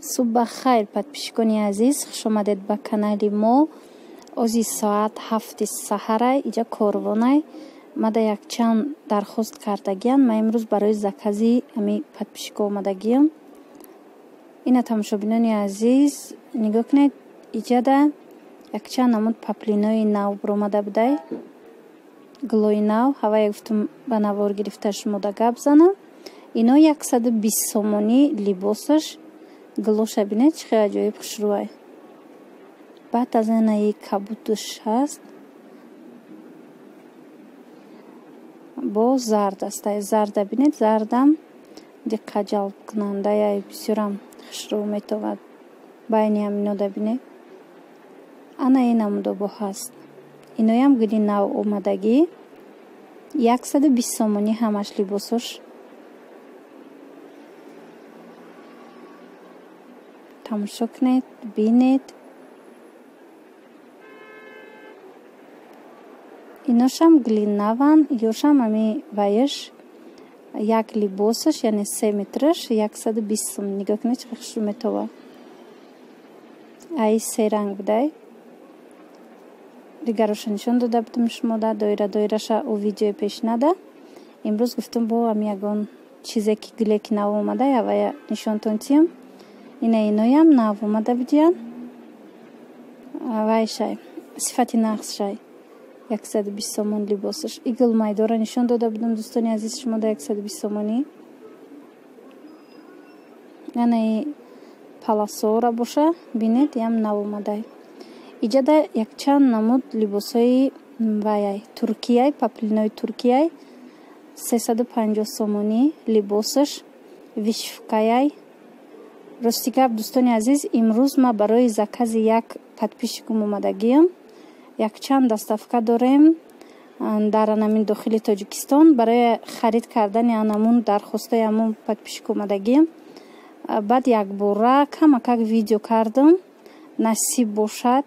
Субҳ хайр, подписчикони азиз, хуш омадед ба канали мо. Ози соат 7 саҳара иҷа корвонай мада якчанд дархост кардагиам. Ма имрӯз барои закази ами подписчико омадагиам. Ина тамошобинони азиз, нигоҳ кунед, иҷада якчанд намуд паплинои нав буромада будай. Глои нав, ҳавая гуфтум ба навор гирифта шумода гап занам. Ино 120 сомонӣ либосаш. Глоша бинед чӣ қадar аҷоиб хушрӯай. Баъд аз ина кабудуш ҳаст. Бо зард аст. Зарда бинед, зардам диққат ҷалб кунандаи бисёрам хушрӯ метавад. Байни ҳамино бинед. Ана ин намудобо ҳаст. Иноям гули нав омадагӣ. 120 сомонӣ ҳамаш либосош. тамошо кунед, бинед. Иношам гули наван, ёшам ами ваяш як либосаш, яъне 3 метраш 120 сом. Нигоҳ кунед чӣ хушрӯ метавад. Ай се ранг будай. Дигароша нишон дода будам шумода, доираша у видеои пешнада. Имрӯз гуфтум бо ами ягон чизе ки гуле ки нав омада явая нишонтон тиям. Ина иноям нав омада будиян. Вайшай сифати нақсшай 120 сомон либосаш. Игл майдора нишон дода будам дӯстони азиз шумода 120 сомонӣ. Ана паласора боша бинед ям нав омадай. Иҷада якчанд намуд либосои ваяй туркияй, паплинои туркияй 350 сомонӣ либосаш. вишвкаяй. Рости гап дӯстони азиз, имрӯз ма барои закази як подписчикум омадагиам. Якчанд доставка дорем дар анамин дохили Тоҷикистон. Барои харид кардани анамун дархостои амун подписчик омадагиам. Баъд якбора камакак видео кардам. Насиб бошад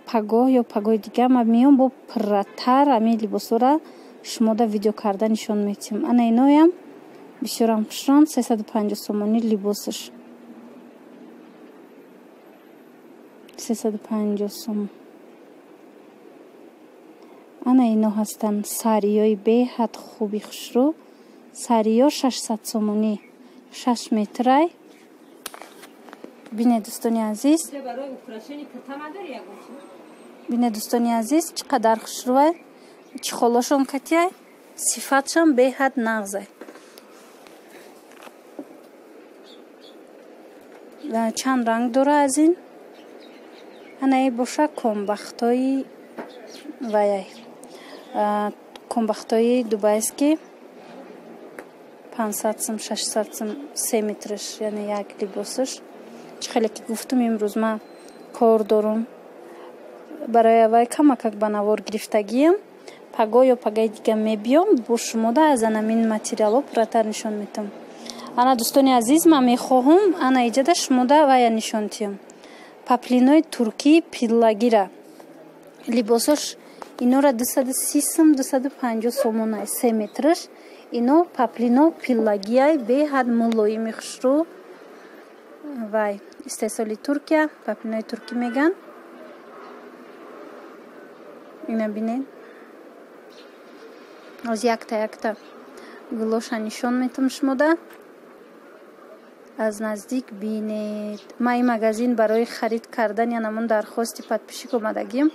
пагоҳ ё пагоҳи дига ма меом бо пурратар ами либосора шумода видео карда нишон метиҳам. Ана иноям бисёрам хушранд. 350 сомонӣ либосаш. 350 сом. Ана ино ҳастанд сариёи беҳад хуби хушрӯ. Сариё 600 сомонӣ 6 метрай. Бинед дӯстони азиз. Бинед дӯстони азиз чӣ қадар хушрӯай. Чихолошон катияй. Сифатшам беҳад нағзай. Чанд ранг дора аз ин. Ана боша комбахтои ваяй. Комбахтои дубайский 500 сом 600 сом 3 метраш, яъне як либосаш. Чихеле ки гуфтум имрӯз ма кор дорум. Барои аввай камакак ба навор гирифтагиам. Паго ё пагаи дига мебиём бо шумода аз анамин материалҳо пурратар нишон метам. Ана дӯстони азиз, ман мехоҳам ана иҷада шумода вая нишон тиям. Паплинои туркӣ пиллагира. Либосош инора 230 сом 250 сомонай 3 метраш. Ино паплино пиллагияй беҳад мулоими хушрӯ. Вай истеҳсоли Туркия, паплинои туркӣ меган. Ина бинед. Аз якта гулоша нишон метам шумода. Аз наздик бинед. Ма ин магазин барои харид кардани анамун дархости подписчик омадагиам.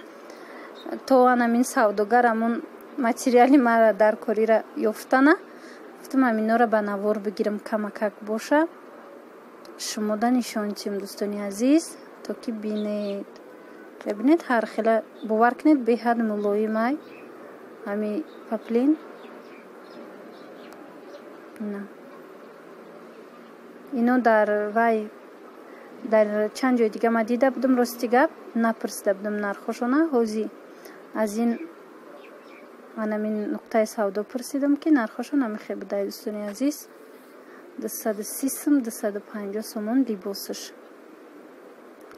То анамин савдогар амун материали мара дар корира ёфтана. Гуфтам аминора ба навор бигирам камакак боша. Шумода нишон тиям дӯстони азиз, то ки бинед. Бинед ҳар хела бовар кунед беҳад мулоимай. Ами паплин. Ино дар вай дар чанд ҷои дига ма дида будам, рости гап напурсида будам нархошона. ҳозир аз ин анамин нуқтаи савдо пурсидам ки нархошо намехе будай дӯстони азиз. 230 сом 250 сомон либосаш.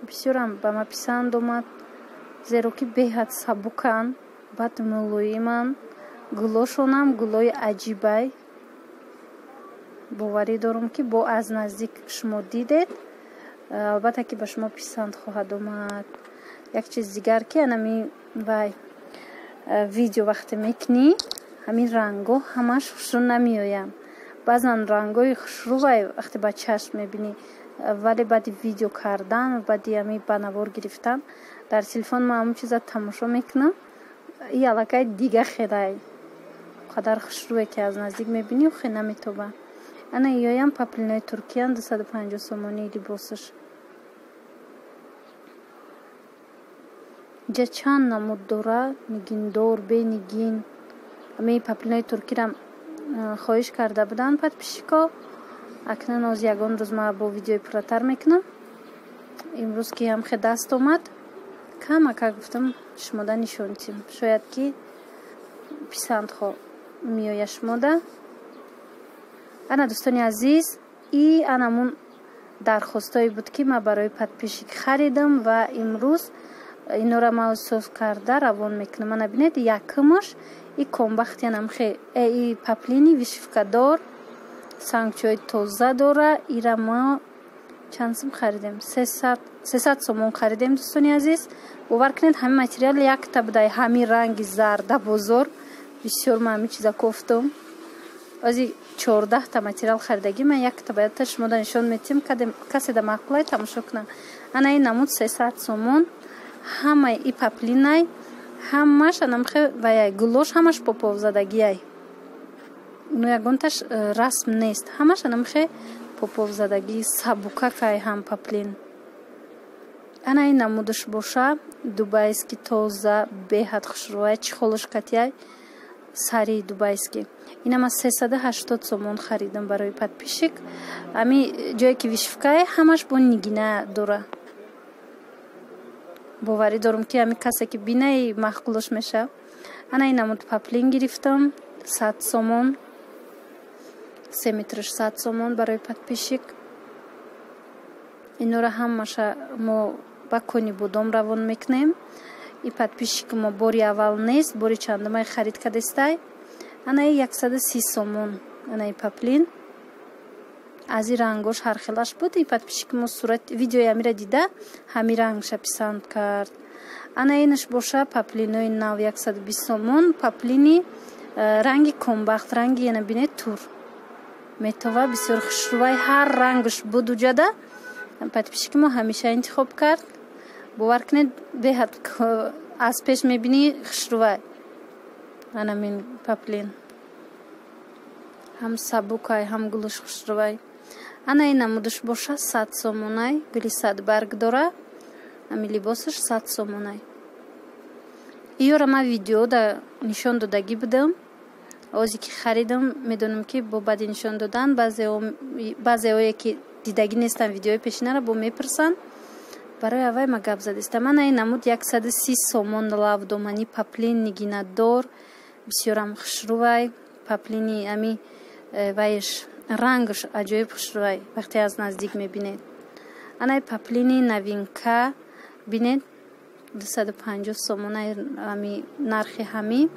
Бисёрам ба ма писанд омад, зеро ки беҳад сабукан, баъд мулоиман. Гулошонам гулои аҷибай. боварӣ дорам ки бо аз наздик шумо дидед. албатта ки ба шумо писанд хоҳад омад. як чиз дигар ки анами вай видео вақте мекунӣ ҳамин ранго ҳамаш хушрӯ намеоянд. баъзан рангои хушрӯ вай вақте ба чашм мебинӣ, вале баъди видео кардан баъди ами ба навор гирифтан дар телефон ма ҳамун чиза тамошо мекунам, и аллакай дига хелай қадар хушрӯе ки аз наздик мебинӣ хе наметоба. ана иёям паплинои туркиян 250 сомонии либосаш. ҷа чанд намуд дора, нигиндор, бенигин. ами паплинои туркирам хоҳиш карда будан подписчико. акнун оз ягон рӯз ма бо видеои пурратар мекунам. имрӯз ки ҳам хе даст омад камака гуфтам шумода нишонтим, шояд ки писандхо миёя шумода. ана дӯстони азиз, и анамун дархостое буд ки ма барои подписчик харидам ва имрӯз инора маҳсус карда равон мекунам. ана бинед якмаш и комбахти анам хе и паплини вишивкадор сангчои тоза дора. ира ма чанд сум харидем? 300 сомон харидем дӯстони азиз. бовар кунед ҳамин материал якта будай, ҳамин ранги зарда бозор бисёр ма ҳамин чиза кофтам. ози 14 та материал харидагӣ ма якта баядта шумода нишон метим, касе да мақулай тамошо кунам. ана ин намуд 300 сомон. ҳамаи и паплинай ҳамаш анамхе ваяй гулош ҳамаш поповзадагиай. ну ягонташ расм нест, ҳамаш анамхе поповзадагӣ сабукакай ҳам паплин. ана ин намудаш боша дубайски тоза беҳад хушрӯай чихолаш катияй сари дубайски. инама 380 сомон харидам барои подписчик. ами ҷое ки вишивкае ҳамаш бо нигина дора. боварӣ дорум ки ами касе ки бинаи махкулош меша. ана ин намуд паплин гирифтам 100 сомон, 3 метраш 100 сомон барои подписчик. инора ҳамаша мо ба кони будом равон мекунем. и подписчик мо бори аввал нест, бори чандумай харид кадестай. ана 130 сомон. ана и паплин аз и рангош ҳархелаш буд. и подписчик мо сурат видеои амира дида ҳамин рангша писанд кард. ана инаш боша паплинои нав 120 сомон. паплини ранги комбахт, ранги яна бинед тур метова бисёр хушрӯвай ҳар рангаш буд уҷада. подписчик мо ҳамеша интихоб кард. бовар кунед беҳад аз пеш мебинӣ хушрӯвай. ана мин паплин ҳам сабукай ҳам гулуш хушрӯвай. ана ин намудаш боша 100 сомонай. гули 100 барг дора. ами либосаш 100 сомонай. иёра ма видеода нишон додагӣ будам. озе ки харидам медонам ки бо баъди нишон додан баъзеое ки дидагӣ нестан видеои пешинара бо мепурсанд. барои аввай ма гап задистам. ана ин намуд 130 сомон лавдомани паплин нигинадор бисёрам хушрӯвай. паплини ами вайш рангаш аҷоиб хушрӯвай вақте аз наздик мебинед. ана паплини новинка бинед 250 сомонай ами нархи ҳами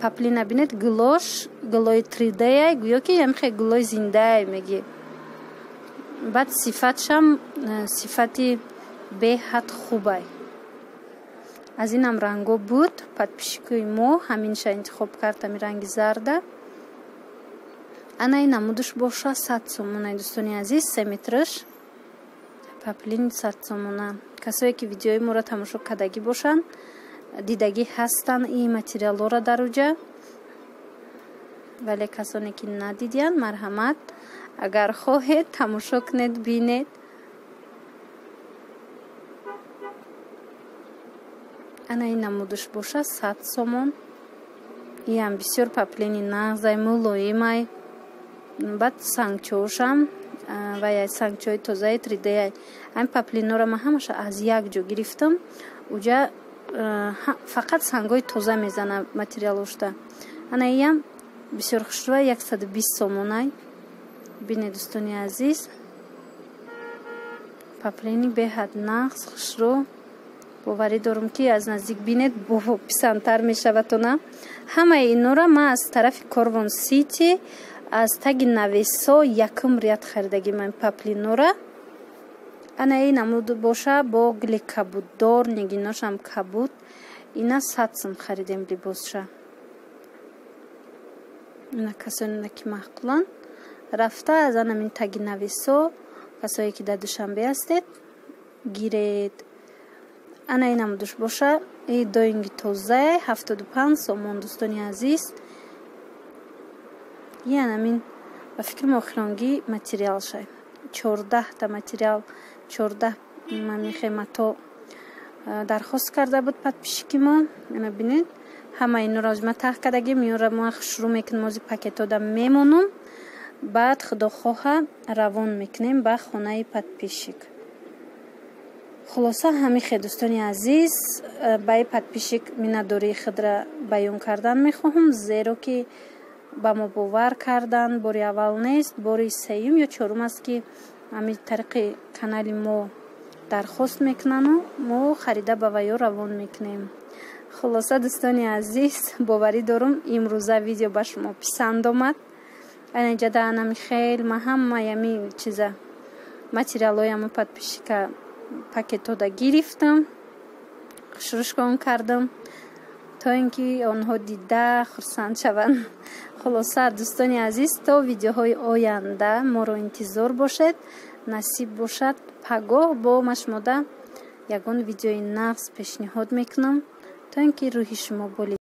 паплина бинед гулош гулои 3D гӯё ки ямхе гулои зиндаай меги. баъд сифатшам сифати беҳад хубай. аз инам ранго буд. подписчикои мо ҳаминша интихоб кард ами ранги зарда. ана ин намудаш боша 100 сомонай дӯстони азиз. 3 метраш паплин 100 сомона. касое ки видеои моро тамошо кардагӣ бошанд дидагӣ ҳастанд и материалора дар уҷа. вале касоне ки надидиянд марҳамат, агар хоҳед тамошо кунед бинед. ана ин намудаш боша 100 сомон. иам бисёр паплини нағзай мулоимай. баъд сангчоошам ваяй сангчои тозаи 3D. ҳамин паплинора ма ҳамаша аз як ҷо гирифтам. уҷа фақат сангои тоза мезана материалошда. ана иам бисёр хушрӯвай 120 сомонай. бинед дӯстони азиз, паплини беҳад нағз хушрӯ. боварӣ дорум ки аз наздик бинед писандтар мешаватона. ҳамаи инора ма аз тарафи Корвон Сити аз таги навесо якм ряд харидагӣ ман паплинора. ана ин намуд боша бо гликабуддор нигиношам кабуд ина 100 сом харидем либосша. ина касоне ки маҳқулан рафта аз анамин таги нависо касое ки дар Душанбе ҳастед гиред. ана ин намудуш боша и доинги тоза 75 сомон дӯстони азиз. янамин ба фикри мохиронги материал шай 14 та материал 14 мамихе мато дархост карда буд подписчики мо. ана бинед ҳама инуро ма таҳ кардагим инуро ма шурӯъ мекунем ози пакетода мемонум баъд худохоҳа равон мекунем ба хонаи подписчик. хулоса ҳамихе дӯстони азиз ба подписчик миннатдории худро баён кардан мехоҳам зеро ки ба мо бовар кардан бори аввал нест бори сеюм ё чорум аст ки ҳамин тариқи канали мо дархост мекунану мо харида ба ваё равон мекунем. хулоса дӯстони азиз боварӣ дорум имрӯза видео ба шумо писанд омад. анаҷада анами хел ма ҳама ями чиза материалоямо подписчика пакетода гирифтам шурушкон кардам то ин ки онҳо дида хурсанд шаванд. хулоса дӯстони азиз то видеоҳои оянда моро интизор бошед. насиб бошад пагоҳ бо ма шумода ягон видеои навз пешниҳод мекунам то ин ки рӯҳи шумо болид.